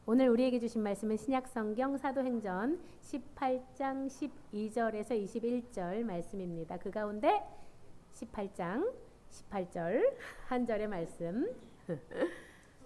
오늘 우리에게 주신 말씀은 신약성경 사도행전 18장 12절에서 21절 말씀입니다. 그 가운데 18장 18절 한 절의 말씀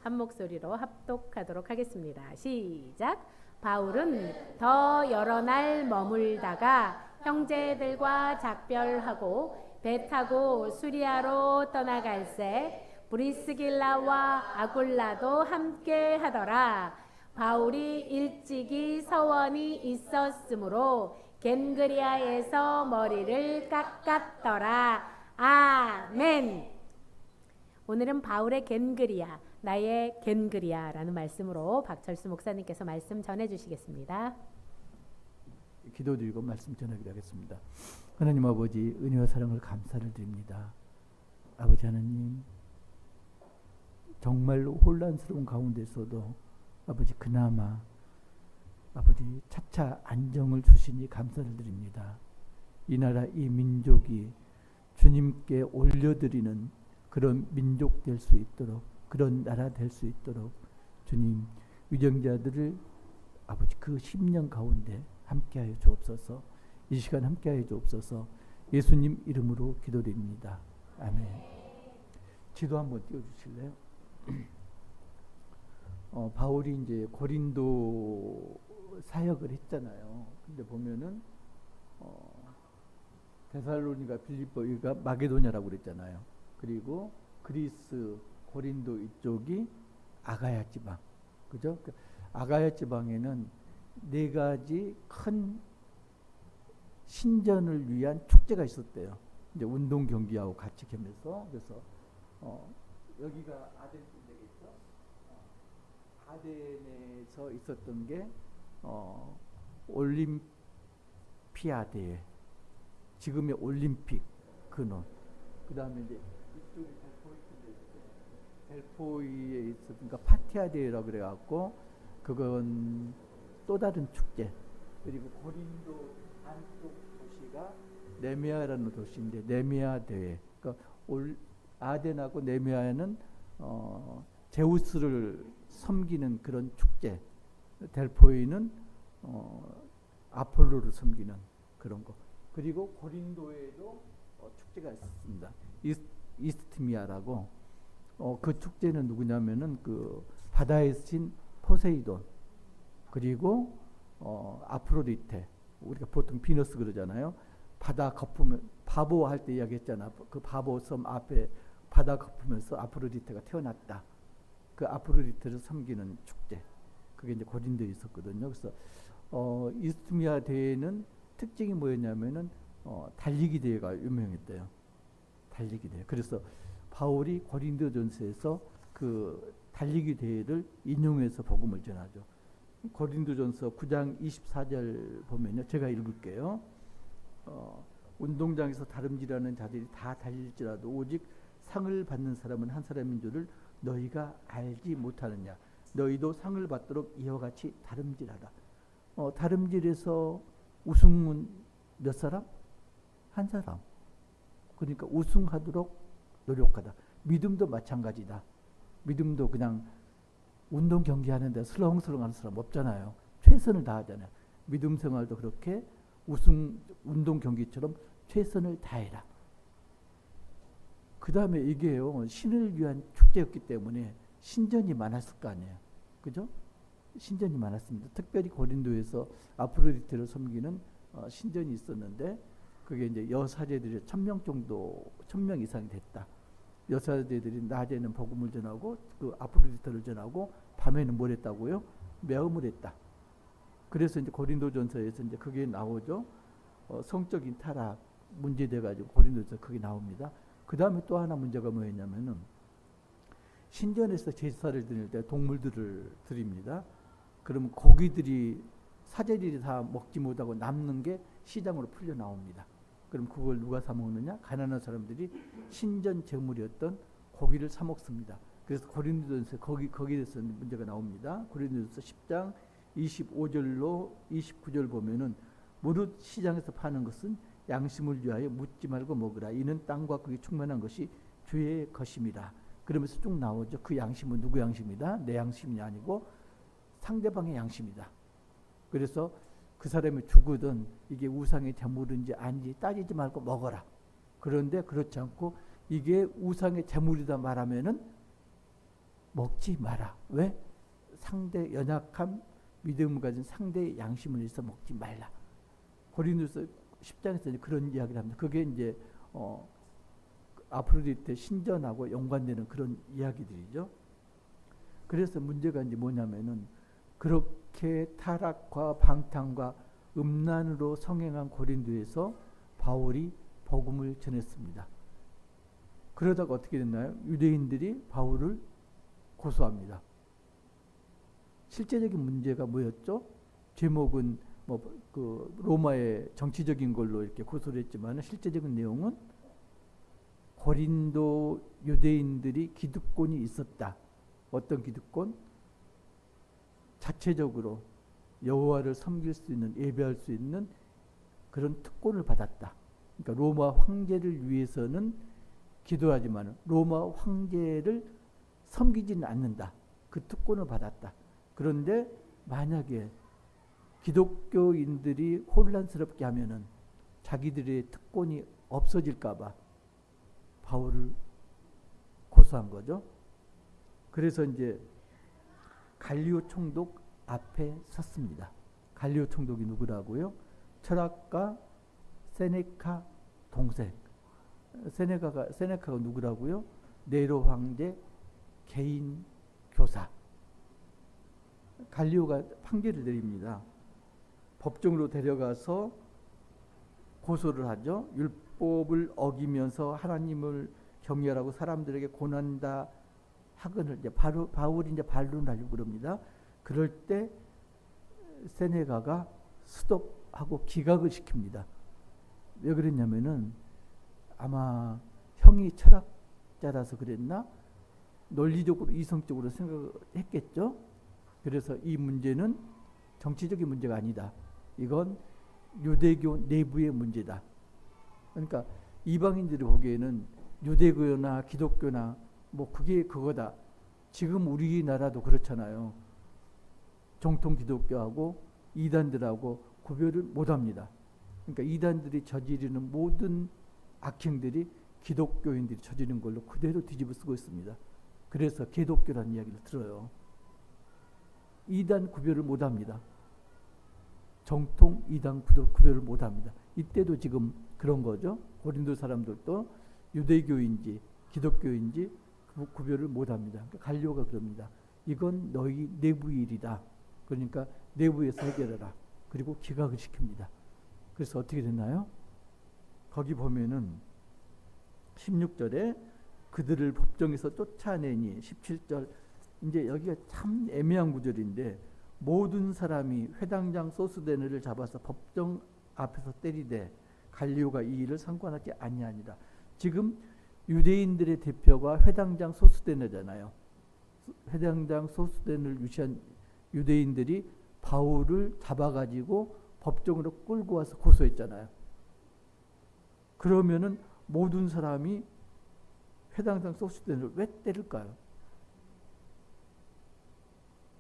한 목소리로 합독하도록 하겠습니다. 시작. 바울은 더 여러 날 머물다가 형제들과 작별하고 배 타고 수리아로 떠나갈새 브리스길라와 아굴라도 함께 하더라. 바울이 일찍이 서원이 있었으므로 겐그리아에서 머리를 깎았더라. 아멘. 오늘은 바울의 겐그리아, 나의 겐그리아라는 말씀으로 박철수 목사님께서 말씀 전해주시겠습니다. 기도드리고 말씀 전하기로 하겠습니다. 하나님 아버지, 은혜와 사랑을 감사를 드립니다. 아버지 하나님, 정말로 혼란스러운 가운데서도 아버지 그나마 아버지 차차 안정을 주시니 감사를 드립니다. 이 나라 이 민족이 주님께 올려드리는 그런 민족 될 수 있도록, 그런 나라 될 수 있도록 주님 위정자들을 아버지 그 10년 가운데 함께하여 주옵소서. 이 시간 함께하여 주옵소서. 예수님 이름으로 기도드립니다. 아멘. 지도 한번 띄워주실래요? 바울이 이제 고린도 사역을 했잖아요. 근데 보면은 데살로니가, 빌립보가 마게도냐라고 그랬잖아요. 그리고 그리스, 고린도 이쪽이 아가야 지방, 그죠? 아가야 지방에는 4가지 큰 신전을 위한 축제가 있었대요. 이제 운동 경기하고 같이 겸해서. 그래서 여기가 아덴 되겠죠. 아덴에서 있었던 게 올림피아 대회, 지금의 올림픽 근원. 그 다음에 이제 이쪽이 델포이에 있었으니까 파티아 대회라고 그래갖고 그건 또 다른 축제. 그리고 고린도 안쪽 도시가 네메아라는 도시인데 네메아 대회. 그러니까 아덴하고 네메아는 제우스를 섬기는 그런 축제. 델포이는 아폴로를 섬기는 그런 거. 그리고 고린도에도 축제가 있었습니다. 이스트미아라고. 그 축제는 누구냐면은 그 바다의 신 포세이돈, 그리고 아프로디테. 우리가 보통 비너스 그러잖아요. 바다 거푸면 바보 할 때 이야기했잖아. 그 바보 섬 앞에 바다 거푸면서 아프로디테가 태어났다. 그 아프로디테를 섬기는 축제. 그게 이제 고린도에 있었거든요. 그래서 이스트미아 대회는 특징이 뭐였냐면은 달리기 대회가 유명했대요. 달리기 대회. 그래서 바울이 고린도전서에서 그 달리기 대회를 인용해서 복음을 전하죠. 고린도전서 9장 24절 보면요. 제가 읽을게요. 운동장에서 다름질하는 자들이 다 달릴지라도 오직 상을 받는 사람은 한 사람인 줄을 너희가 알지 못하느냐. 너희도 상을 받도록 이와 같이 다름질하라. 다름질에서 우승은 몇 사람? 한 사람. 그러니까 우승하도록 노력하다. 믿음도 마찬가지다. 믿음도 그냥 운동 경기하는데 슬렁슬렁하는 사람 없잖아요. 최선을 다하잖아요. 믿음 생활도 그렇게 운동 경기처럼 최선을 다해라. 그 다음에 이게요, 신을 위한 축제였기 때문에 신전이 많았을 거 아니에요. 그죠? 신전이 많았습니다. 특별히 고린도에서 아프로디테를 섬기는 신전이 있었는데, 그게 이제 여사제들이 1000명 이상이 됐다. 여사제들이 낮에는 복음을 전하고 그 아프로디테를 전하고 밤에는 뭘 했다고요? 매음을 했다. 그래서 이제 고린도전서에서 이제 그게 나오죠. 성적인 타락 문제돼 가지고 고린도전서 그게 나옵니다. 그 다음에 또 하나 문제가 뭐였냐면은 신전에서 제사를 드릴 때 동물들을 드립니다. 그러면 고기들이 사제들이 다 먹지 못하고 남는 게 시장으로 풀려 나옵니다. 그럼 그걸 누가 사 먹느냐? 가난한 사람들이 신전 제물이었던 고기를 사 먹습니다. 그래서 고린도전서 거기에서 문제가 나옵니다. 고린도전서 10장 25절로 29절 보면은 무릇 시장에서 파는 것은 양심을 위하여 묻지 말고 먹으라. 이는 땅과 그게 충만한 것이 주의 것입니다. 그러면서 쭉 나오죠. 그 양심은 누구 양심이다? 내 양심이 아니고 상대방의 양심이다. 그래서 그 사람이 죽으든 이게 우상의 제물인지 아닌지 따지지 말고 먹어라. 그런데 그렇지 않고 이게 우상의 제물이다 말하면은 먹지 마라. 왜? 상대 연약한 믿음을 가진 상대의 양심을 위해서 먹지 말라. 고린도서 10장에서 그런 이야기를 합니다. 그게 이제 아프로디테 신전하고 연관되는 그런 이야기들이죠. 그래서 문제가 이제 뭐냐면은 그렇게 타락과 방탕과 음란으로 성행한 고린도에서 바울이 복음을 전했습니다. 그러다가 어떻게 됐나요? 유대인들이 바울을 고소합니다. 실제적인 문제가 뭐였죠? 제목은 그 로마의 정치적인 걸로 이렇게 고소를 했지만 실제적인 내용은 고린도 유대인들이 기득권이 있었다. 어떤 기득권? 자체적으로 여호와를 섬길 수 있는, 예배할 수 있는 그런 특권을 받았다. 그러니까 로마 황제를 위해서는 기도하지만 로마 황제를 섬기지는 않는다. 그 특권을 받았다. 그런데 만약에 기독교인들이 혼란스럽게 하면은 자기들의 특권이 없어질까봐 바울을 고소한 거죠. 그래서 이제 갈리오 총독 앞에 섰습니다. 갈리오 총독이 누구라고요? 철학가 세네카 동생. 세네카가 누구라고요? 네로 황제 개인 교사. 갈리오가 판결을 내립니다. 법정으로 데려가서 고소를 하죠. 율법을 어기면서 하나님을 경외하라고 사람들에게 권한다 하거늘 이제 바울이 이제 반론하려고 그럽니다. 그럴 때 세네가가 스톱하고 기각을 시킵니다. 왜 그랬냐면은 아마 형이 철학자라서 그랬나? 논리적으로 이성적으로 생각했겠죠. 그래서 이 문제는 정치적인 문제가 아니다. 이건 유대교 내부의 문제다. 그러니까 이방인들이 보기에는 유대교나 기독교나 뭐 그게 그거다. 지금 우리나라도 그렇잖아요. 정통 기독교하고 이단들하고 구별을 못합니다. 그러니까 이단들이 저지르는 모든 악행들이 기독교인들이 저지르는 걸로 그대로 뒤집어 쓰고 있습니다. 그래서 개독교라는 이야기를 들어요. 이단 구별을 못합니다. 정통 이단 구별을 못합니다. 이때도 지금 그런 거죠. 고린도 사람들도 유대교인지 기독교인지 구별을 못합니다. 그러니까 갈리오가 그럽니다. 이건 너희 내부의 일이다. 그러니까 내부에서 해결해라. 그리고 기각을 시킵니다. 그래서 어떻게 됐나요? 거기 보면은 16절에 그들을 법정에서 쫓아내니 17절 이제 여기가 참 애매한 구절인데 모든 사람이 회당장 소스데네를 잡아서 법정 앞에서 때리되 갈리오가 이 일을 상관하지 아니하니라. 지금 유대인들의 대표가 회당장 소스데네잖아요. 회당장 소스데네를 유시한 유대인들이 바울을 잡아가지고 법정으로 끌고 와서 고소했잖아요. 그러면은 모든 사람이 회당장 소스데네를 왜 때릴까요?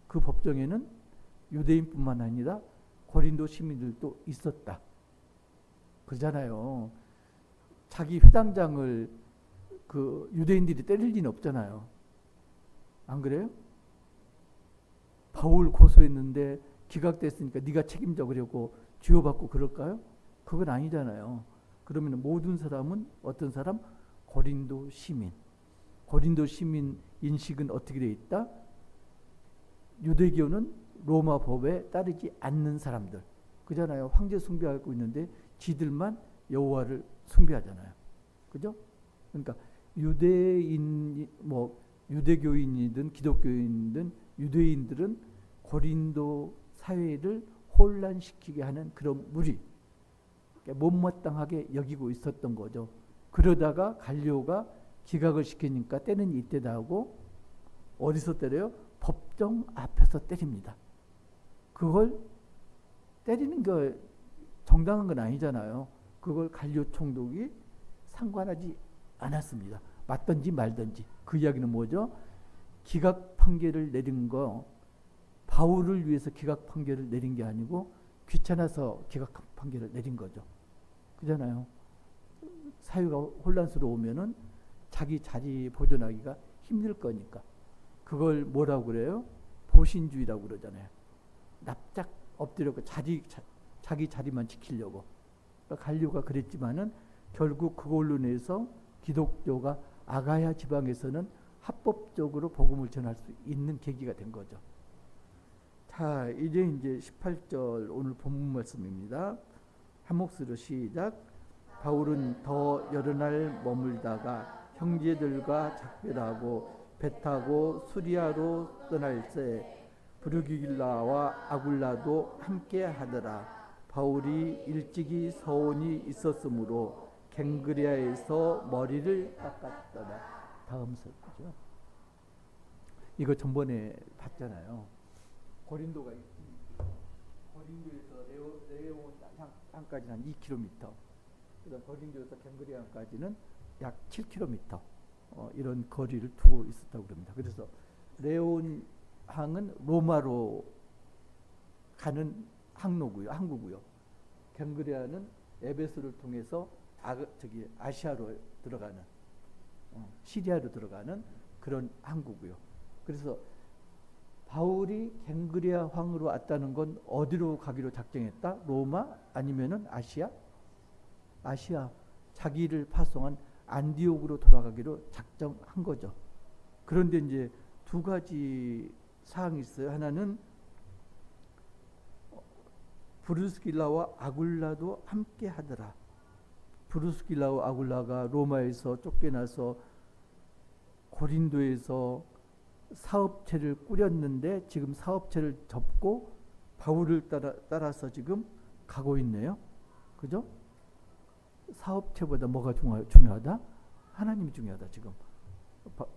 그 법정에는 유대인뿐만 아니라 고린도 시민들도 있었다. 그러잖아요. 자기 회당장을 그 유대인들이 때릴 리는 없잖아요. 안 그래요? 바울 고소했는데 기각됐으니까 네가 책임져 그러고 쥐어받고 그럴까요? 그건 아니잖아요. 그러면 모든 사람은 어떤 사람? 고린도 시민. 고린도 시민 인식은 어떻게 되어 있다? 유대교는 로마 법에 따르지 않는 사람들. 그잖아요. 황제 숭배하고 있는데 지들만 여호와를 숭배하잖아요. 그죠? 그러니까 유대인 유대교인이든 기독교인이든 유대인들은 고린도 사회를 혼란시키게 하는 그런 무리, 못마땅하게 여기고 있었던 거죠. 그러다가 갈리오가 기각을 시키니까 때는 이때다 하고 어디서 때려요? 법정 앞에서 때립니다. 그걸 때리는 게 정당한 건 아니잖아요. 그걸 갈리오 총독이 상관하지 않았습니다. 맞든지 말든지. 그 이야기는 뭐죠? 기각 판결을 내린 거 바울을 위해서 기각 판결을 내린 게 아니고 귀찮아서 기각 판결을 내린 거죠. 그잖아요. 사유가 혼란스러우면은 자기 자리 보존하기가 힘들 거니까. 그걸 뭐라고 그래요? 보신주의라고 그러잖아요. 납작 엎드려고 자기 자리만 지키려고. 그러니까 갈리오가 그랬지만은 결국 그걸로 인해서 기독교가 아가야 지방에서는 합법적으로 복음을 전할 수 있는 계기가 된 거죠. 자, 이제 18절 오늘 본문 말씀입니다. 한 목소리로 시작. 바울은 더 여러 날 머물다가 형제들과 작별하고 배 타고 수리아로 떠날새 브르길라와 아굴라도 함께 하더라. 바울이 일찍이 서원이 있었으므로 갱그레아에서 머리를 깎았더라. 다음 설교죠. 이거 전번에 봤잖아요. 고린도가 있습니다. 고린도에서 레오온 항까지는 한 2km, 그다음 고린도에서 갱그레아까지는 약 7km 이런 거리를 두고 있었다고 합니다. 그래서 레온 항은 로마로 가는 항구고요. 갱그레아는 에베소를 통해서 아시아로 들어가는 시리아로 들어가는 그런 항구고요. 그래서 바울이 갱그레아 황으로 왔다는 건 어디로 가기로 작정했다? 로마 아니면은 아시아? 아시아. 자기를 파송한 안디옥으로 돌아가기로 작정한 거죠. 그런데 이제 두 가지 사항이 있어요. 하나는 브루스길라와 아굴라도 함께 하더라. 브루스길라와 아굴라가 로마에서 쫓겨나서 고린도에서 사업체를 꾸렸는데 지금 사업체를 접고 바울을 따라서 지금 가고 있네요. 그죠? 사업체보다 뭐가 중요하다? 하나님이 중요하다. 지금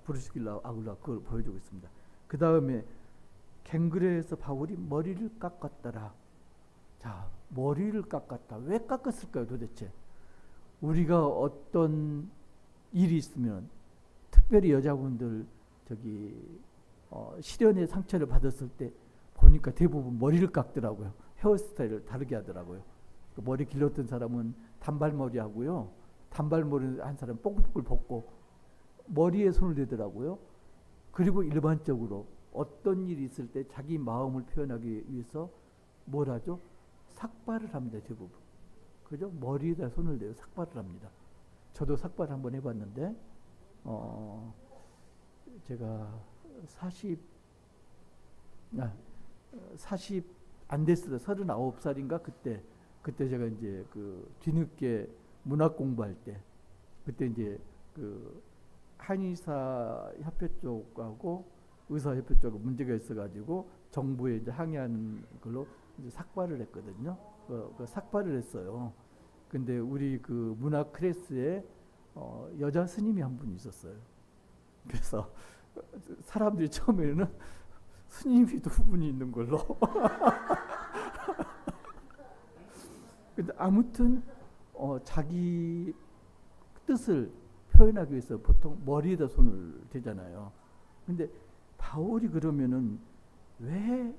브루스길라 아굴라 그걸 보여주고 있습니다. 그 다음에 갱그레아에서 바울이 머리를 깎았더라. 자, 머리를 깎았다. 왜 깎았을까요, 도대체? 우리가 어떤 일이 있으면 특별히 여자분들 실연의 상처를 받았을 때 보니까 대부분 머리를 깎더라고요. 헤어스타일을 다르게 하더라고요. 머리 길렀던 사람은 단발머리 하고요. 단발머리 한 사람은 뽕뽕을 벗고 머리에 손을 대더라고요. 그리고 일반적으로 어떤 일이 있을 때 자기 마음을 표현하기 위해서 뭘 하죠? 삭발을 합니다. 대부분. 그죠? 머리에다 손을 대고 삭발을 합니다. 저도 삭발 한번 해봤는데 제가 40 안 됐어요. 39살인가 그때 제가 이제 그 뒤늦게 문학 공부할 때 그때 이제 그 한의사 협회 쪽하고 의사 협회 쪽하고 문제가 있어가지고 정부에 이제 항의하는 걸로 이제 삭발을 했거든요. 그 삭발을 했어요. 근데 우리 그 문학 클래스에 여자 스님이 한 분 있었어요. 그래서 사람들이 처음에는 스님이 두 분이 있는 걸로. 근데 아무튼 자기 뜻을 표현하기 위해서 보통 머리에다 손을 대잖아요. 근데 바울이 그러면은 왜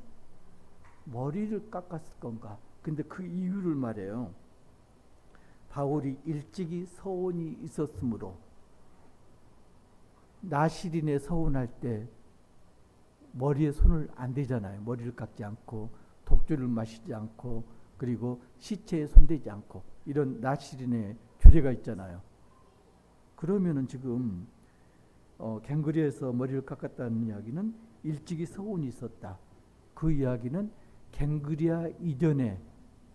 머리를 깎았을 건가? 근데 그 이유를 말해요. 바울이 일찍이 서원이 있었으므로 나시린에 서원할 때 머리에 손을 안 대잖아요. 머리를 깎지 않고 독주를 마시지 않고 그리고 시체에 손대지 않고 이런 나시린의 규례가 있잖아요. 그러면은 지금 갱그레아에서 머리를 깎았다는 이야기는 일찍이 서원이 있었다. 그 이야기는 갱그레아 이전에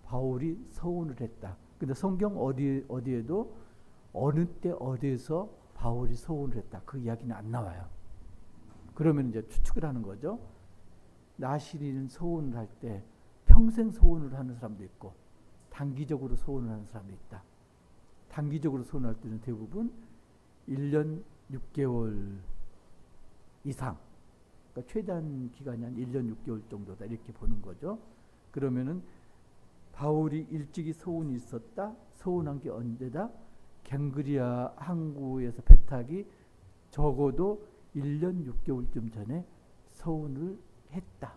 바울이 서원을 했다. 근데 성경 어디에도 어느 때 어디에서 바울이 서원을 했다. 그 이야기는 안 나와요. 그러면 이제 추측을 하는 거죠. 나시린은 서원을 할 때 평생 서원을 하는 사람도 있고 단기적으로 서원을 하는 사람도 있다. 단기적으로 서원할 때는 대부분 1년 6개월 이상, 그러니까 최단 기간이 한 1년 6개월 정도다 이렇게 보는 거죠. 그러면은 바울이 일찍이 서원이 있었다. 서원한 게 언제다? 갱그레아 항구에서 배 타기 적어도 1년 6개월쯤 전에 서원을 했다.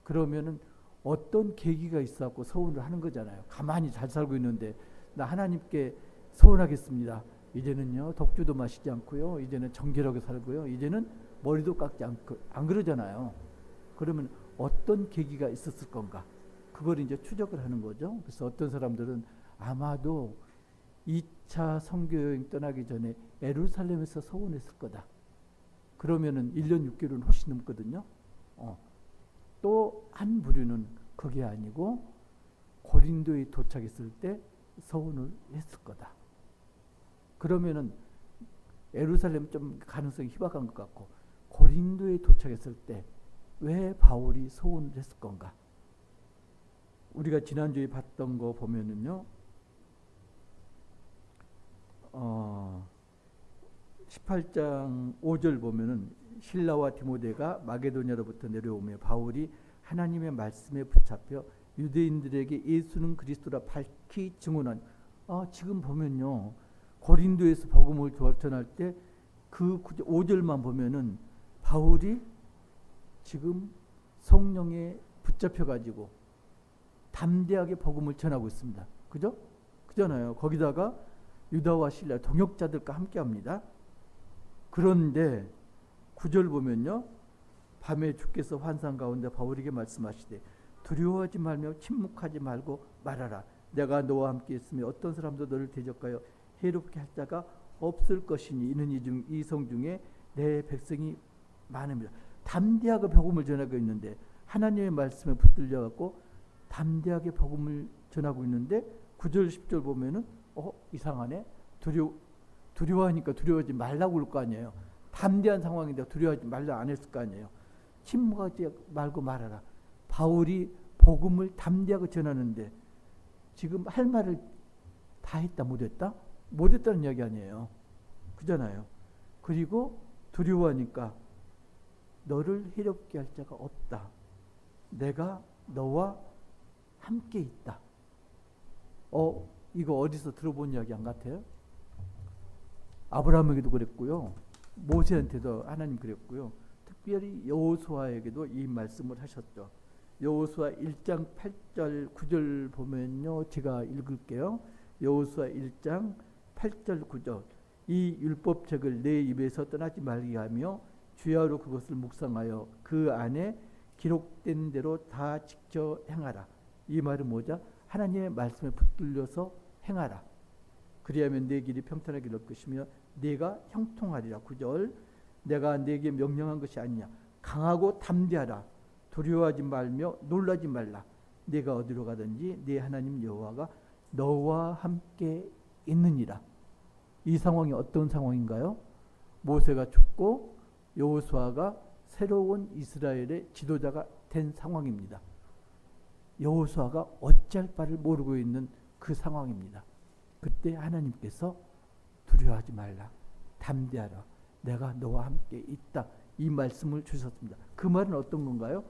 그러면은 어떤 계기가 있어갖고 서운을 하는 거잖아요. 가만히 잘 살고 있는데 나 하나님께 서운하겠습니다. 이제는요 독주도 마시지 않고요, 이제는 정결하게 살고요, 이제는 머리도 깎지 않고, 안 그러잖아요. 그러면 어떤 계기가 있었을 건가? 그걸 이제 추적을 하는 거죠. 그래서 어떤 사람들은 아마도 2차 선교여행 떠나기 전에 예루살렘에서 서운했을 거다. 그러면은 1년 6개월은 훨씬 넘거든요. 또 한 부류는 그게 아니고 고린도에 도착했을 때 서운을 했을 거다. 그러면은 예루살렘 좀 가능성이 희박한 것 같고, 고린도에 도착했을 때 왜 바울이 서운을 했을 건가? 우리가 지난주에 봤던 거 보면은요, 18장 5절 보면은 실라와 디모데가 마게도냐로부터 내려오며 바울이 하나님의 말씀에 붙잡혀 유대인들에게 예수는 그리스도라 밝히 증언한. 지금 보면요, 고린도에서 복음을 전할 때 그 5절만 보면은 바울이 지금 성령에 붙잡혀 가지고 담대하게 복음을 전하고 있습니다. 그죠? 그잖아요. 거기다가 유다와 실라 동역자들과 함께합니다. 그런데 9절 보면요, 밤에 주께서 환상 가운데 바울에게 말씀하시되 두려워하지 말며 침묵하지 말고 말하라. 내가 너와 함께 있으며 어떤 사람도 너를 대적하여 해롭게 할 자가 없을 것이니 이는 이 성 중에 내 백성이 많습니다. 담대하게 복음을 전하고 있는데, 하나님의 말씀에 붙들려 갖고 담대하게 복음을 전하고 있는데 9절 10절 보면은 이상하네. 두려워하니까 두려워하지 말라고 그럴 거 아니에요. 담대한 상황인데 두려워하지 말라 안 했을 거 아니에요. 침묵하지 말고 말하라. 바울이 복음을 담대하게 전하는데 지금 할 말을 다 했다 못했다? 못했다는 이야기 아니에요. 그잖아요. 그리고 두려워하니까 너를 해롭게 할 자가 없다. 내가 너와 함께 있다. 이거 어디서 들어본 이야기 안 같아요? 아브라함에게도 그랬고요, 모세한테도 하나님 그랬고요, 특별히 여호수아에게도 이 말씀을 하셨죠. 여호수아 1장 8절 9절 보면요, 제가 읽을게요. 여호수아 1장 8절 9절. 이 율법책을 내 입에서 떠나지 말게 하며 주야로 그것을 묵상하여 그 안에 기록된 대로 다 지켜 행하라. 이 말은 뭐죠? 하나님의 말씀에 붙들려서 행하라. 그리하면 내 길이 평탄하게 될 것이며 내가 형통하리라. 9절. 내가 내게 명령한 것이 아니냐. 강하고 담대하라. 두려워하지 말며 놀라지 말라. 내가 어디로 가든지 네 하나님 여호와가 너와 함께 있느니라. 이 상황이 어떤 상황인가요? 모세가 죽고 여호수아가 새로운 이스라엘의 지도자가 된 상황입니다. 여호수아가 어찌할 바를 모르고 있는 그 상황입니다. 그때 하나님께서 두려워하지 말라, 담대하라, 내가 너와 함께 있다, 이 말씀을 주셨습니다. 그 말은 어떤 건가요?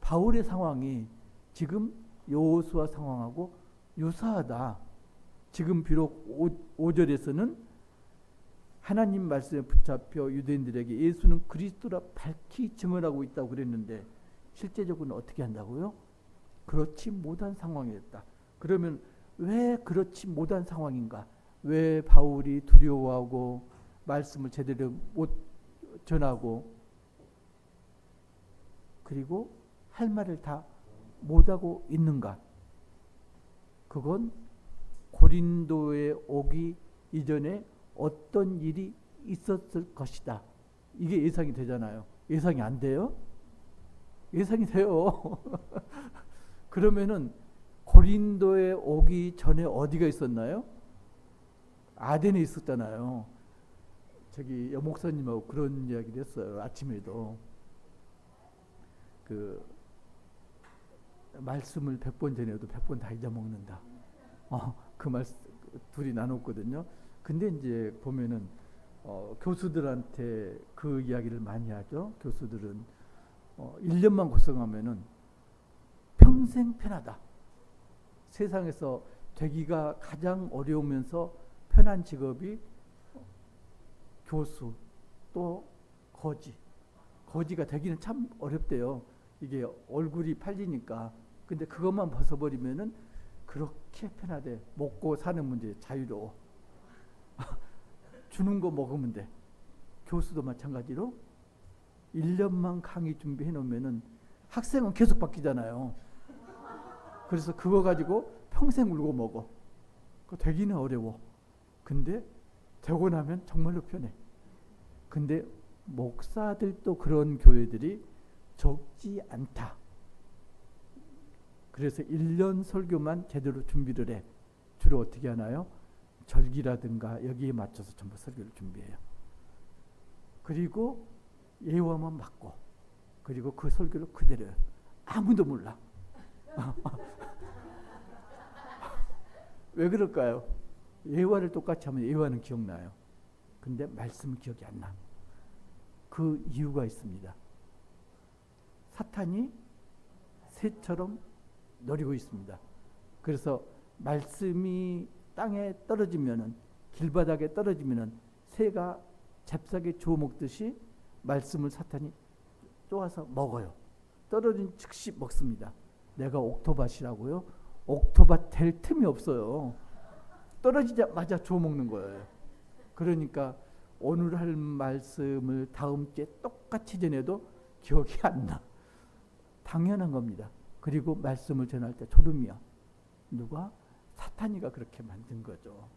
바울의 상황이 지금 여호수아 상황하고 유사하다. 지금 비록 5절에서는 하나님 말씀에 붙잡혀 유대인들에게 예수는 그리스도라 밝히 증언하고 있다고 그랬는데 실제적으로는 어떻게 한다고요? 그렇지 못한 상황이었다. 그러면 왜 그렇지 못한 상황인가? 왜 바울이 두려워하고 말씀을 제대로 못 전하고 그리고 할 말을 다 못하고 있는가? 그건 고린도에 오기 이전에 어떤 일이 있었을 것이다. 이게 예상이 되잖아요. 예상이 안 돼요? 예상이 돼요. 그러면은 고린도에 오기 전에 어디가 있었나요? 아덴에 있었잖아요. 저기 여목사님하고 그런 이야기를 했어요. 아침에도. 그 말씀을 100번 전해도 100번 다 잊어먹는다. 그 말씀 둘이 나눴거든요. 근데 이제 보면은 교수들한테 그 이야기를 많이 하죠. 교수들은 1년만 고생하면은 평생 편하다. 세상에서 되기가 가장 어려우면서 편한 직업이 교수, 또 거지가 되기는 참 어렵대요. 이게 얼굴이 팔리니까. 근데 그것만 벗어버리면은 그렇게 편하대. 먹고 사는 문제 자유로워. 주는 거 먹으면 돼. 교수도 마찬가지로 1년만 강의 준비해 놓으면은 학생은 계속 바뀌잖아요. 그래서 그거 가지고 평생 울고 먹어. 그거 되기는 어려워. 근데 되고 나면 정말로 편해. 근데 목사들도 그런 교회들이 적지 않다. 그래서 1년 설교만 제대로 준비를 해. 주로 어떻게 하나요? 절기라든가 여기에 맞춰서 전부 설교를 준비해요. 그리고 예화만 받고, 그리고 그 설교를 그대로 해요. 아무도 몰라. 왜 그럴까요? 예화를 똑같이 하면 예화는 기억나요. 근데 말씀은 기억이 안 나. 그 이유가 있습니다. 사탄이 새처럼 노리고 있습니다. 그래서 말씀이 땅에 떨어지면은, 길바닥에 떨어지면은 새가 잽싸게 주워 먹듯이 말씀을 사탄이 쪼아서 먹어요. 떨어진 즉시 먹습니다. 내가 옥토밭이라고요? 옥토밭 될 틈이 없어요. 떨어지자마자 주워 먹는 거예요. 그러니까 오늘 할 말씀을 다음 주에 똑같이 전해도 기억이 안 나. 당연한 겁니다. 그리고 말씀을 전할 때 졸음이야. 누가? 사탄이가 그렇게 만든 거죠.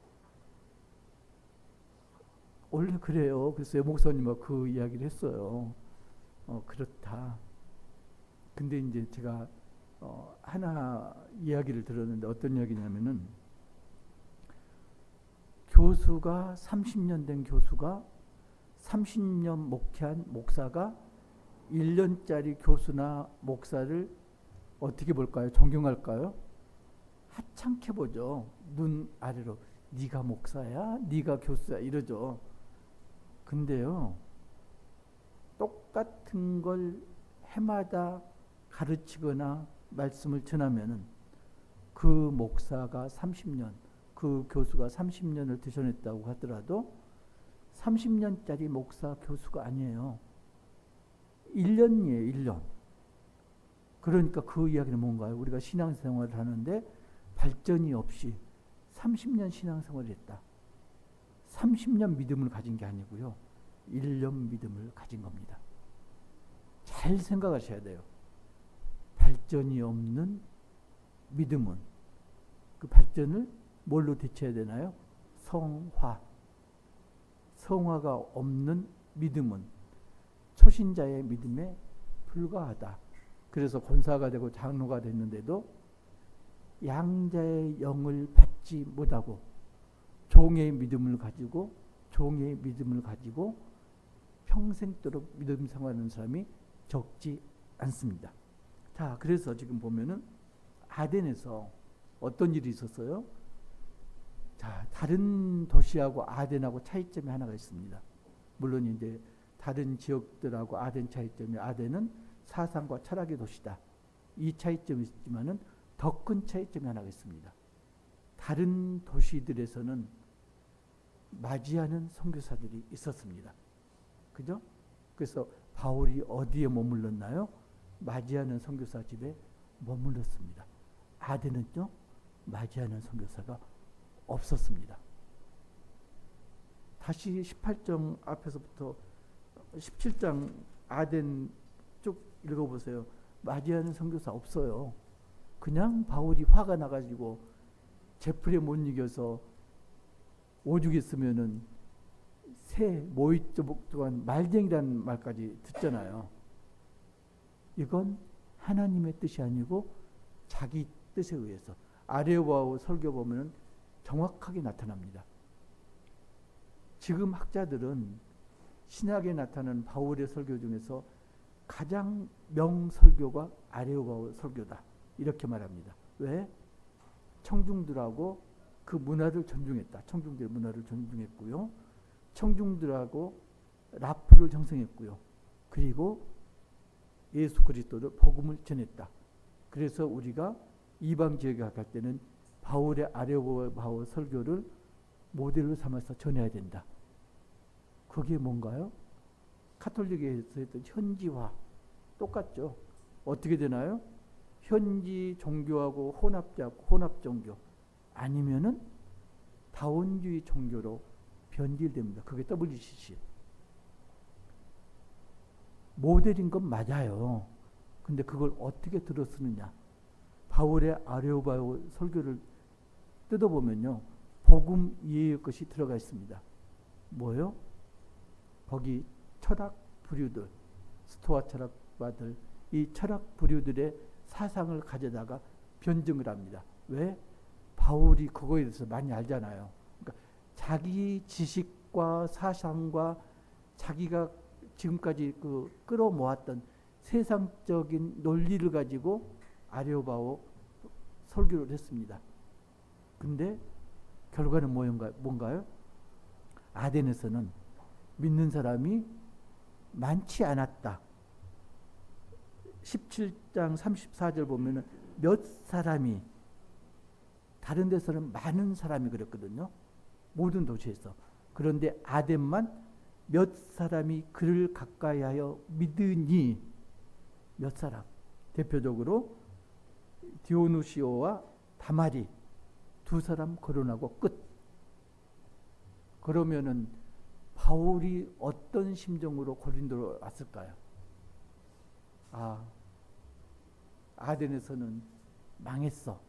원래 그래요. 그래서 목사님과 그 이야기를 했어요. 그렇다. 근데 이제 제가 하나 이야기를 들었는데 어떤 이야기냐면은, 교수가 30년 된 교수가 30년 목회한 목사가 1년짜리 교수나 목사를 어떻게 볼까요? 존경할까요? 하찮게 보죠. 눈 아래로. 네가 목사야? 네가 교수야? 이러죠. 근데요, 똑같은 걸 해마다 가르치거나 말씀을 전하면은 그 목사가 30년, 그 교수가 30년을 드셔냈다고 하더라도 30년짜리 목사 교수가 아니에요. 1년이에요. 1년. 그러니까 그 이야기는 뭔가요? 우리가 신앙생활을 하는데 발전이 없이 30년 신앙생활을 했다. 30년 믿음을 가진 게 아니고요. 1년 믿음을 가진 겁니다. 잘 생각하셔야 돼요. 발전이 없는 믿음은, 그 발전을 뭘로 대체해야 되나요? 성화. 성화가 없는 믿음은 초신자의 믿음에 불과하다. 그래서 권사가 되고 장로가 됐는데도 양자의 영을 받지 못하고 종의 믿음을 가지고 평생도록 믿음 생활하는 사람이 적지 않습니다. 자, 그래서 지금 보면은 아덴에서 어떤 일이 있었어요? 자, 다른 도시하고 아덴하고 차이점이 하나가 있습니다. 물론 이제 다른 지역들하고 아덴 차이점이, 아덴은 사상과 철학의 도시다. 이 차이점이 있지만은 더 큰 차이점이 하나가 있습니다. 다른 도시들에서는 맞이하는 선교사들이 있었습니다. 그죠? 그래서 바울이 어디에 머물렀나요? 맞이하는 선교사 집에 머물렀습니다. 아덴은요, 맞이하는 선교사가 없었습니다. 다시 18장 앞에서부터 17장 아덴 쭉 읽어보세요. 맞이하는 선교사 없어요. 그냥 바울이 화가 나가지고 제풀에 못 이겨서 오죽 했으면은 새 모이쪽 동안 말쟁이라는 말까지 듣잖아요. 이건 하나님의 뜻이 아니고 자기 뜻에 의해서. 아레오바오 설교 보면은 정확하게 나타납니다. 지금 학자들은 신약에 나타나는 바울의 설교 중에서 가장 명설교가 아레오바오 설교다, 이렇게 말합니다. 왜? 청중들하고 그 문화를 존중했다. 청중들의 문화를 존중했고요. 청중들하고 라프를 형성했고요. 그리고 예수 그리스도를 복음을 전했다. 그래서 우리가 이방 지역에 갈 때는 바울의 아레오바오 설교를 모델로 삼아서 전해야 된다. 그게 뭔가요? 카톨릭에서 했던 현지화 똑같죠. 어떻게 되나요? 현지 종교하고 혼합 종교 아니면은 다원주의 종교로 변질됩니다. 그게 WCC. 모델인 건 맞아요. 근데 그걸 어떻게 들어쓰느냐. 바울의 아레오바오 설교를 뜯어보면요. 복음 이해의 것이 들어가 있습니다. 뭐요? 거기 철학 부류들, 스토아 철학파들, 이 철학 부류들의 사상을 가져다가 변증을 합니다. 왜? 바울이 그거에 대해서 많이 알잖아요. 그러니까 자기 지식과 사상과 자기가 지금까지 끌어모았던 세상적인 논리를 가지고 아레오바오 설교를 했습니다. 근데 결과는 뭔가요? 아덴에서는 믿는 사람이 많지 않았다. 17장 34절 보면은 몇 사람이, 다른 데서는 많은 사람이 그랬거든요. 모든 도시에서. 그런데 아덴만 몇 사람이 그를 가까이 하여 믿으니, 몇 사람. 대표적으로 디오누시오와 다마리 두 사람 거론하고 끝. 그러면은 바울이 어떤 심정으로 고린도로 왔을까요? 아덴에서는 망했어.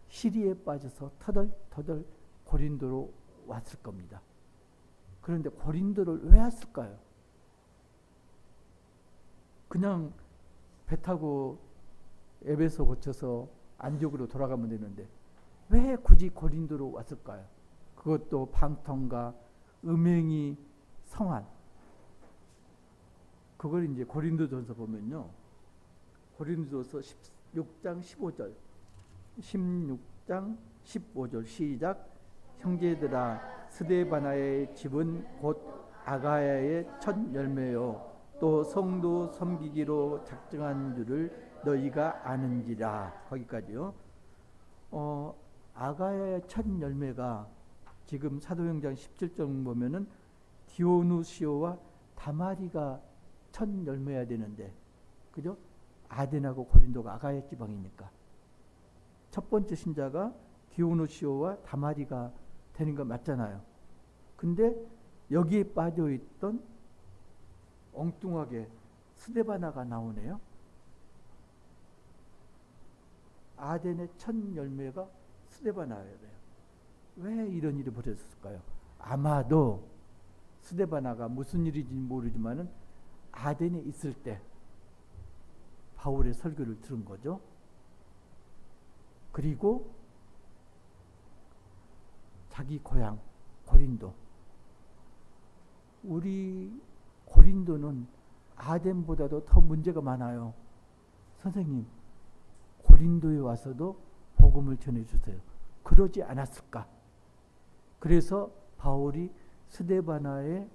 시리에 빠져서 터덜터덜 고린도로 왔을 겁니다. 그런데 고린도를 왜 왔을까요? 그냥 배 타고 에베소 거쳐서 안디옥으로 돌아가면 되는데 왜 굳이 고린도로 왔을까요? 그것도 방통과 음행이 성한. 그걸 이제 고린도전서 보면요. 고린도전서 16장 15절. 16장 15절 시작. 형제들아, 스데바나의 집은 곧 아가야의 첫 열매요 또 성도 섬기기로 작정한 줄을 너희가 아는지라. 거기까지요. 아가야의 첫 열매가 지금 사도행전 17절 보면은 디오누시오와 다마리가 첫 열매야 되는데, 그죠? 아덴하고 고린도가 아가야 지방이니까 첫 번째 신자가 디오누시오와 다마리가 되는 거 맞잖아요. 근데 여기에 빠져있던 엉뚱하게 스데바나가 나오네요. 아덴의 첫 열매가 스데바나예요. 왜 이런 일이 벌어졌을까요? 아마도 스데바나가 무슨 일인지 모르지만은 아덴에 있을 때 바울의 설교를 들은 거죠. 그리고 자기 고향 고린도, 우리 고린도는 아덴보다도 더 문제가 많아요. 선생님, 고린도에 와서도 복음을 전해주세요. 그러지 않았을까? 그래서 바울이 스데바나의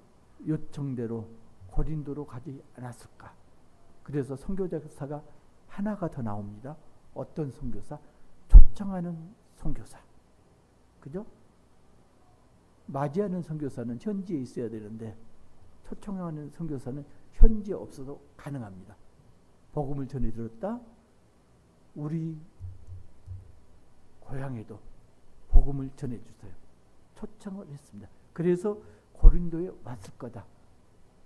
요청대로 고린도로 가지 않았을까? 그래서 선교사가 하나가 더 나옵니다. 어떤 선교사? 초청하는 선교사. 그죠? 맞이하는 선교사는 현지에 있어야 되는데 초청하는 선교사는 현지에 없어도 가능합니다. 복음을 전해 들었다. 우리 고향에도 복음을 전해 주세요. 초청을 했습니다. 그래서 고린도에 왔을 거다.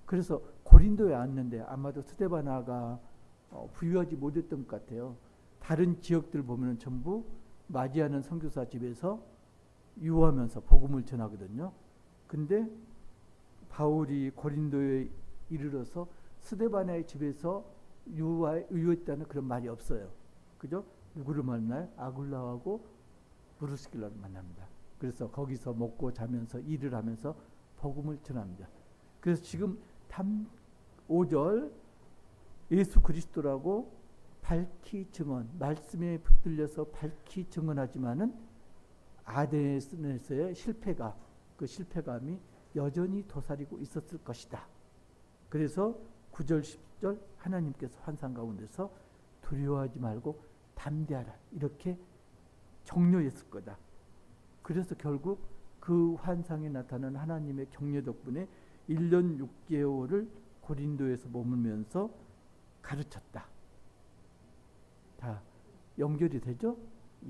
그래서 고린도에 왔는데 아마도 스데바나가 부유하지 못했던 것 같아요. 다른 지역들 보면 전부 맞이하는 선교사 집에서 유하면서 복음을 전하거든요. 근데 바울이 고린도에 이르러서 스데바나의 집에서 유했다는 그런 말이 없어요. 그죠? 누구를 만나요? 아굴라하고 브루스길라를 만납니다. 그래서 거기서 먹고 자면서 일을 하면서 복음을 전합니다. 그래서 지금 5절 예수 그리스도라고 밝히 증언, 말씀에 붙들려서 밝히 증언하지만은 아덴에서의 실패가, 그 실패감이 여전히 도사리고 있었을 것이다. 그래서 9절 10절 하나님께서 환상 가운데서 두려워하지 말고 담대하라 이렇게 격려했을 거다. 그래서 결국 그 환상에 나타난 하나님의 격려 덕분에 1년 6개월을 고린도에서 머물면서 가르쳤다. 다 연결이 되죠?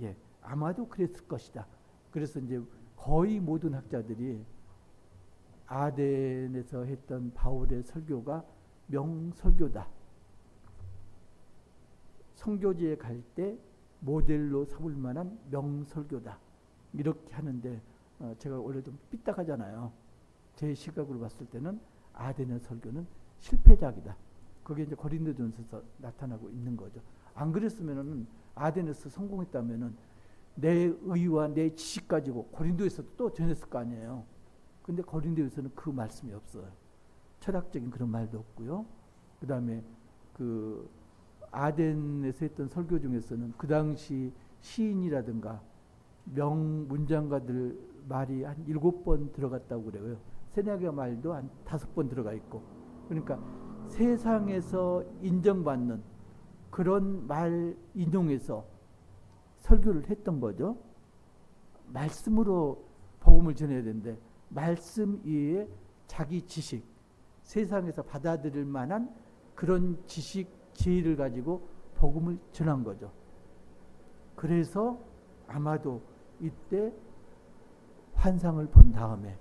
예, 아마도 그랬을 것이다. 그래서 이제 거의 모든 학자들이 아덴에서 했던 바울의 설교가 명설교다. 선교지에 갈 때 모델로 삼을 만한 명설교다. 이렇게 하는데 제가 원래 좀 삐딱하잖아요. 제 시각으로 봤을 때는 아덴의 설교는 실패작이다. 그게 이제 고린도전서에서 나타나고 있는 거죠. 안 그랬으면은 아덴에서 성공했다면은 내 의와 내 지식 가지고 고린도에서도 또 전했을 거 아니에요. 근데 고린도에서는 그 말씀이 없어요. 철학적인 그런 말도 없고요. 그 다음에 그 아덴에서 했던 설교 중에서는 그 당시 시인이라든가 명문장가들 말이 한 7번 들어갔다고 그래요. 세냐가 말도 한 5번 들어가 있고. 그러니까 세상에서 인정받는 그런 말 인용해서 설교를 했던 거죠. 말씀으로 복음을 전해야 되는데 말씀 이외에 자기 지식, 세상에서 받아들일 만한 그런 지식, 지혜를 가지고 복음을 전한 거죠. 그래서 아마도 이때 환상을 본 다음에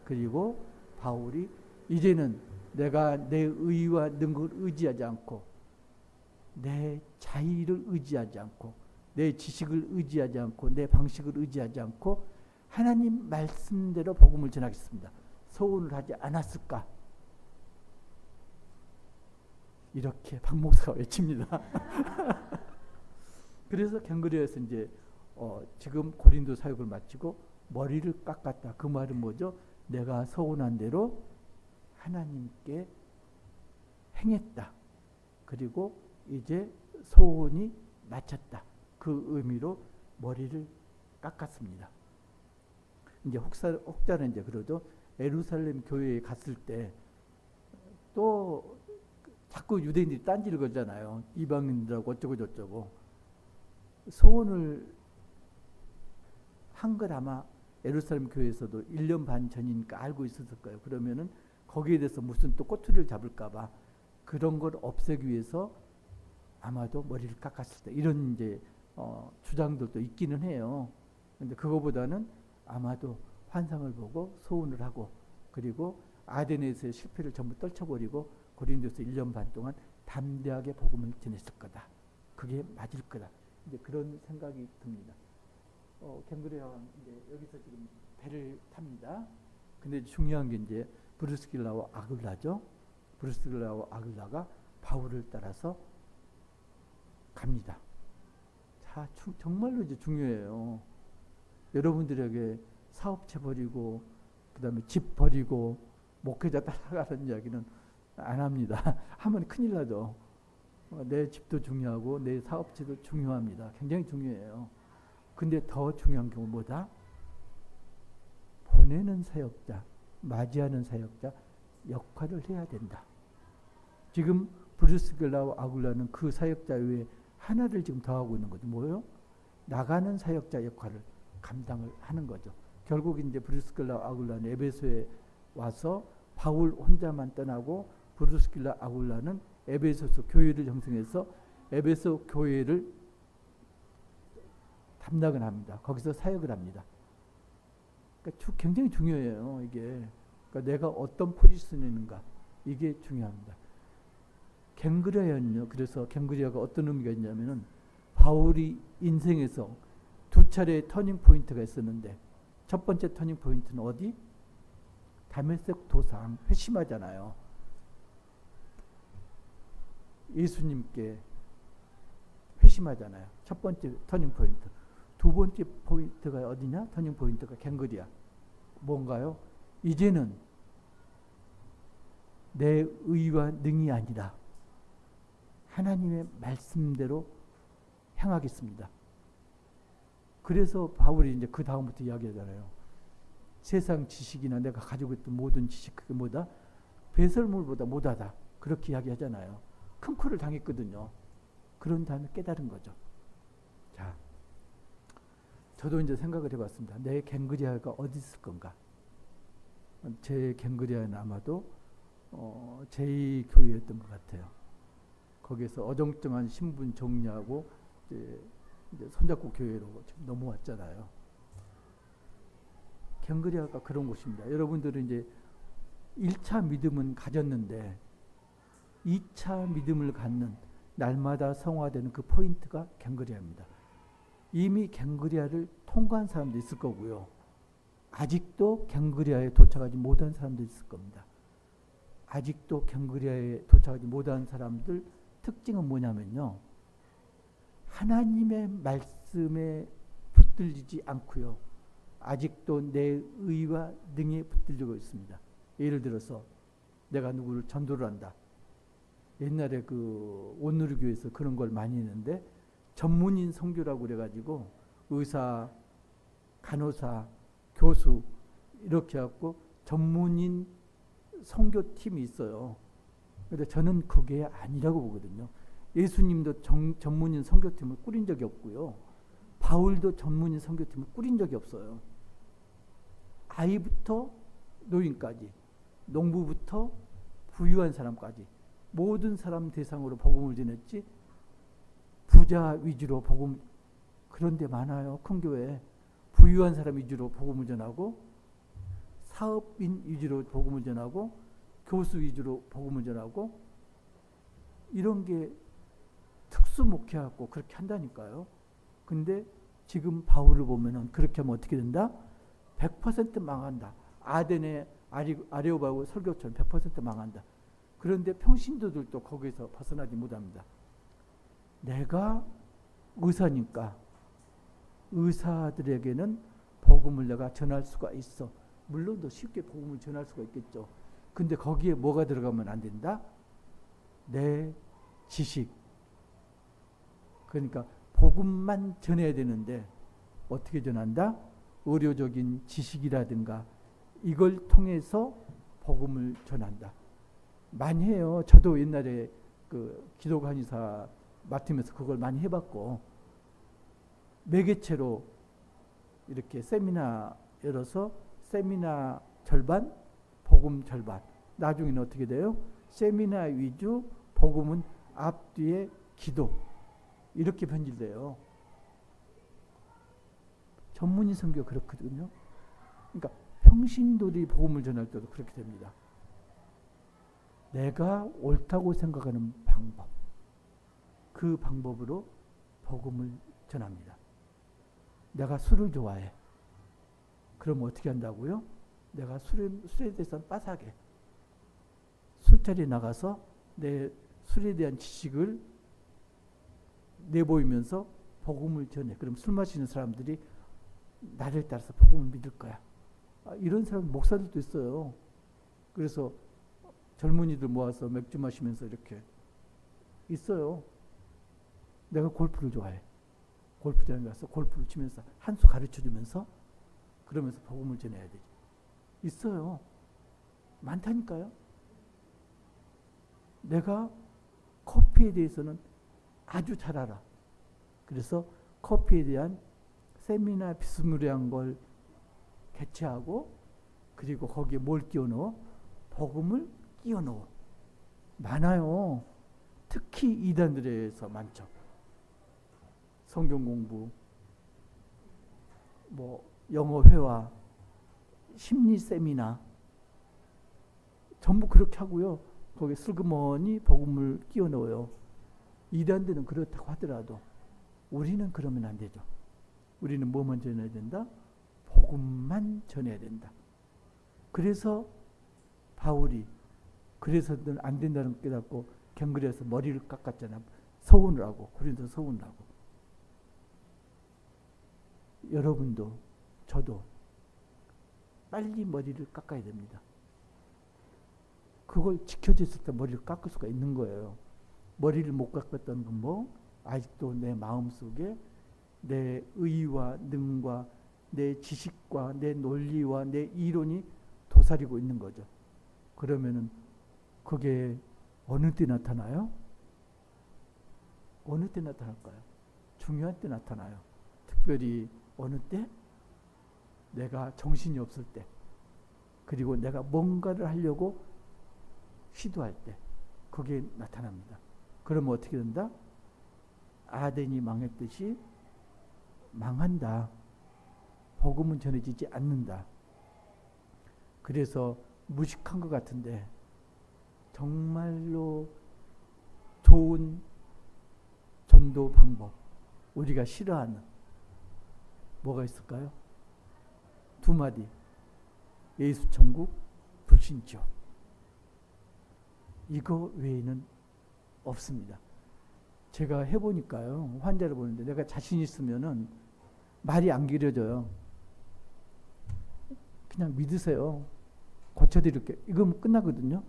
그리고 바울이 이제는 내가 내 의와 능력을 의지하지 않고 내 자의를 의지하지 않고 내 지식을 의지하지 않고 내 방식을 의지하지 않고 하나님 말씀대로 복음을 전하겠습니다. 소원을 하지 않았을까? 이렇게 박 목사가 외칩니다. 그래서 갱그리아에서 이제 지금 고린도 사역을 마치고 머리를 깎았다. 그 말은 뭐죠? 내가 소원한 대로 하나님께 행했다. 그리고 이제 소원이 마쳤다. 그 의미로 머리를 깎았습니다. 이제 혹자는 이제 그러죠. 예루살렘 교회에 갔을 때 또 자꾸 유대인들이 딴지를 걸잖아요. 이방인들하고 어쩌고 저쩌고. 소원을 한 걸 아마 예루살렘 교회에서도 1년 반 전이니까 알고 있었을 거예요. 그러면은 거기에 대해서 무슨 또 꼬투리를 잡을까봐 그런 걸 없애기 위해서 아마도 머리를 깎았을 때 이런 이제 주장들도 있기는 해요. 근데 그거보다는 아마도 환상을 보고 소원을 하고 그리고 아덴에서의 실패를 전부 떨쳐버리고 고린도에서 1년 반 동안 담대하게 복음을 전했을 거다. 그게 맞을 거다. 이제 그런 생각이 듭니다. 갱그레아 이제 여기서 지금 배를 탑니다. 근데 중요한 게 이제 브루스길라와 아굴라죠. 브루스길라와 아굴라가 바울을 따라서 갑니다. 자, 정말로 이제 중요해요. 여러분들에게 사업체 버리고 그다음에 집 버리고 목회자 따라가는 이야기는 안 합니다. 하면 큰일 나죠. 내 집도 중요하고 내 사업체도 중요합니다. 굉장히 중요해요. 근데 더 중요한 경우 뭐다? 보내는 사역자, 맞이하는 사역자 역할을 해야 된다. 지금 브루스길라와 아굴라는 그 사역자 외에 하나를 지금 더하고 있는 거죠. 뭐예요? 나가는 사역자 역할을 감당을 하는 거죠. 결국 이제 브루스길라와 아굴라는 에베소에 와서 바울 혼자만 떠나고 브루스길라 아굴라는 에베소서 교회를 형성해서 에베소 교회를 담당을 합니다. 거기서 사역을 합니다. 그러니까 굉장히 중요해요. 이게 그러니까 내가 어떤 포지션에 있는가 이게 중요합니다. 갱그레아는요. 그래서 갱그레아가 어떤 의미가 있냐면은 바울이 인생에서 두 차례 터닝 포인트가 있었는데 첫 번째 터닝 포인트는 어디? 다메섹 도상 회심하잖아요. 예수님께 회심하잖아요. 첫 번째 터닝 포인트. 두 번째 포인트가 어디냐? 터닝 포인트가 갱그리아. 뭔가요? 이제는 내 의와 능이 아니라 하나님의 말씀대로 행하겠습니다. 그래서 바울이 이제 그 다음부터 이야기하잖아요. 세상 지식이나 내가 가지고 있던 모든 지식 그게 뭐다? 배설물보다 못하다. 그렇게 이야기하잖아요. 큰 코를 당했거든요. 그런 다음에 깨달은 거죠. 자, 저도 이제 생각을 해봤습니다. 내 갱그리아가 어디 있을 건가? 제 갱그리아는 아마도 제2교회였던 것 같아요. 거기에서 어정쩡한 신분 정리하고 이제 손잡고 교회로 지금 넘어왔잖아요. 갱그리아가 그런 곳입니다. 여러분들은 이제 1차 믿음은 가졌는데 2차 믿음을 갖는 날마다 성화되는 그 포인트가 갱그리아입니다. 이미 갱그리아를 통과한 사람도 있을 거고요. 아직도 갱그리아에 도착하지 못한 사람도 있을 겁니다. 아직도 갱그리아에 도착하지 못한 사람들 특징은 뭐냐면요. 하나님의 말씀에 붙들리지 않고요. 아직도 내 의와 능에 붙들리고 있습니다. 예를 들어서 내가 누구를 전도를 한다. 옛날에 그 온누리교회에서 그런 걸 많이 했는데 전문인 선교라고 그래가지고 의사, 간호사, 교수 이렇게 해갖고 전문인 선교팀이 있어요. 그런데 저는 그게 아니라고 보거든요. 예수님도 전문인 선교팀을 꾸린 적이 없고요. 바울도 전문인 선교팀을 꾸린 적이 없어요. 아이부터 노인까지, 농부부터 부유한 사람까지 모든 사람 대상으로 복음을 전했지 부자 위주로 복음, 그런 데 많아요. 큰 교회. 부유한 사람 위주로 복음을 전하고 사업인 위주로 복음을 전하고 교수 위주로 복음을 전하고 이런 게 특수 목회하고 그렇게 한다니까요. 근데 지금 바울을 보면은 그렇게 하면 어떻게 된다? 100% 망한다. 아덴의 아레오바고 설교처럼 100% 망한다. 그런데 평신도들도 거기서 벗어나지 못합니다. 내가 의사니까 의사들에게는 복음을 내가 전할 수가 있어. 물론 더 쉽게 복음을 전할 수가 있겠죠. 근데 거기에 뭐가 들어가면 안 된다? 내 지식. 그러니까 복음만 전해야 되는데 어떻게 전한다? 의료적인 지식이라든가 이걸 통해서 복음을 전한다. 많이 해요. 저도 옛날에 그 기독 한의사 맡으면서 그걸 많이 해봤고 매개체로 이렇게 세미나 열어서 세미나 절반, 복음 절반. 나중에는 어떻게 돼요? 세미나 위주, 복음은 앞뒤에 기도. 이렇게 변질돼요. 전문인 선교 그렇거든요. 그러니까 평신도들이 복음을 전할 때도 그렇게 됩니다. 내가 옳다고 생각하는 방법, 그 방법으로 복음을 전합니다. 내가 술을 좋아해. 그럼 어떻게 한다고요? 내가 술에 대해서는 빠삭해. 술자리에 나가서 내 술에 대한 지식을 내보이면서 복음을 전해. 그럼 술 마시는 사람들이 나를 따라서 복음을 믿을 거야. 이런 사람 목사들도 있어요. 그래서 젊은이들 모아서 맥주 마시면서 이렇게 있어요. 내가 골프를 좋아해. 골프장에 가서 골프를 치면서 한 수 가르쳐주면서 그러면서 복음을 전해야 되지. 있어요. 많다니까요. 내가 커피에 대해서는 아주 잘 알아. 그래서 커피에 대한 세미나 비스무리한 걸 개최하고 그리고 거기에 뭘 끼워 넣어? 복음을 끼워 넣어. 많아요. 특히 이단들에서 많죠. 성경 공부, 뭐 영어 회화, 심리 세미나 전부 그렇게 하고요. 거기에 슬그머니 복음을 끼워 넣어요. 이단들은 그렇다고 하더라도 우리는 그러면 안 되죠. 우리는 뭐만 전해야 된다? 복음만 전해야 된다. 그래서 바울이 그래서는 안 된다는 걸 깨닫고 갱그리아에서 머리를 깎았잖아. 서운을 하고 고린도 서운을 하고. 여러분도 저도 빨리 머리를 깎아야 됩니다. 그걸 지켜졌을 때 머리를 깎을 수가 있는 거예요. 머리를 못 깎았던 건 뭐? 아직도 내 마음속에 내 의와 능과 내 지식과 내 논리와 내 이론이 도사리고 있는 거죠. 그러면은 그게 어느 때 나타나요? 어느 때 나타날까요? 중요한 때 나타나요. 특별히 어느 때? 내가 정신이 없을 때. 그리고 내가 뭔가를 하려고 시도할 때. 그게 나타납니다. 그러면 어떻게 된다? 아덴이 망했듯이 망한다. 복음은 전해지지 않는다. 그래서 무식한 것 같은데 정말로 좋은 전도 방법, 우리가 싫어하는 뭐가 있을까요? 두 마디. 예수 천국, 불신 지옥. 이거 외에는 없습니다. 제가 해보니까요, 환자를 보는데 내가 자신 있으면은 말이 안 길어져요. 그냥 믿으세요. 고쳐드릴게요. 이거면 끝나거든요.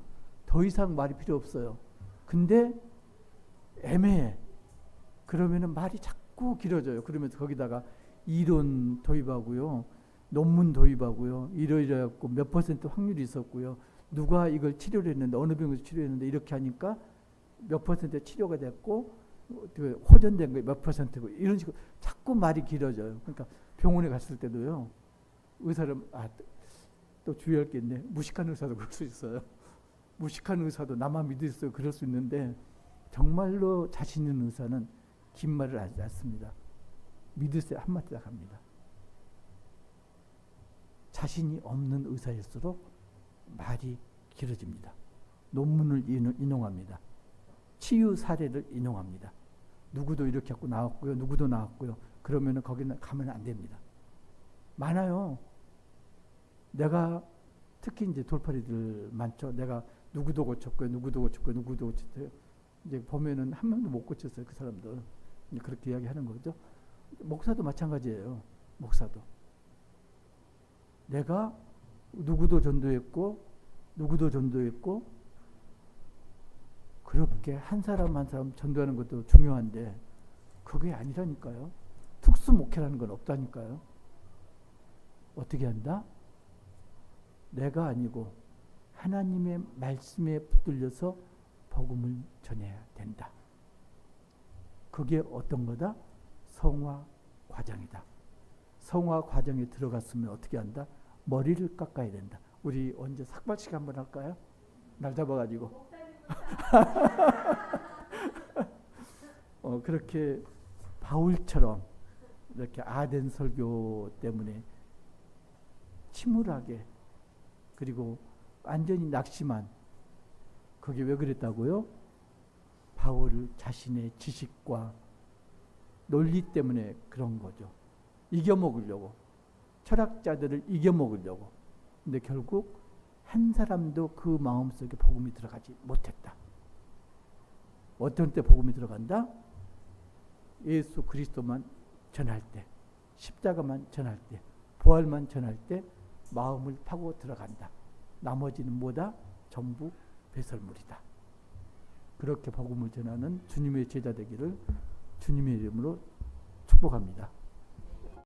더 이상 말이 필요 없어요. 근데 애매해. 그러면은 말이 자꾸 길어져요. 그러면서 거기다가 이론 도입하고요, 논문 도입하고요, 이러이러했고 몇 퍼센트 확률이 있었고요, 누가 이걸 치료를 했는데 어느 병에서 치료했는데 이렇게 하니까 몇 퍼센트 치료가 됐고 호전된 거 몇 퍼센트고 이런 식으로 자꾸 말이 길어져요. 그러니까 병원에 갔을 때도요, 의사를 또 주의할 게 있네. 무식한 의사도 그럴 수 있어요. 무식한 의사도 나만 믿으세요 그럴 수 있는데 정말로 자신 있는 의사는 긴 말을 하지 않습니다. 믿으세요 한마디 딱 합니다. 자신이 없는 의사일수록 말이 길어집니다. 논문을 인용합니다. 치유 사례를 인용합니다. 누구도 이렇게 하고 나왔고요, 누구도 나왔고요. 그러면은 거기는 가면 안 됩니다. 많아요. 내가 특히 이제 돌팔이들 많죠. 내가 누구도 고쳤고요, 누구도 고쳤고요, 누구도 고쳤어요. 이제 보면은 한 명도 못 고쳤어요, 그 사람들. 그렇게 이야기하는 거죠. 목사도 마찬가지예요. 목사도 내가 누구도 전도했고 누구도 전도했고 그렇게 한 사람 한 사람 전도하는 것도 중요한데 그게 아니라니까요. 특수 목회라는 건 없다니까요. 어떻게 한다? 내가 아니고 하나님의 말씀에 붙들려서 복음을 전해야 된다. 그게 어떤 거다? 성화 과정이다. 성화 과정에 들어갔으면 어떻게 한다? 머리를 깎아야 된다. 우리 언제 삭발식 한번 할까요? 날 잡아가지고. 그렇게 바울처럼 이렇게 아덴 설교 때문에 침울하게 그리고 완전히 낙심한, 그게 왜 그랬다고요? 바울 자신의 지식과 논리 때문에 그런 거죠. 이겨먹으려고, 철학자들을 이겨먹으려고. 근데 결국 한 사람도 그 마음속에 복음이 들어가지 못했다. 어떤 때 복음이 들어간다? 예수 그리스도만 전할 때, 십자가만 전할 때, 부활만 전할 때 마음을 파고 들어간다. 나머지는 뭐다? 전부 배설물이다. 그렇게 복음을 전하는 주님의 제자 되기를 주님의 이름으로 축복합니다.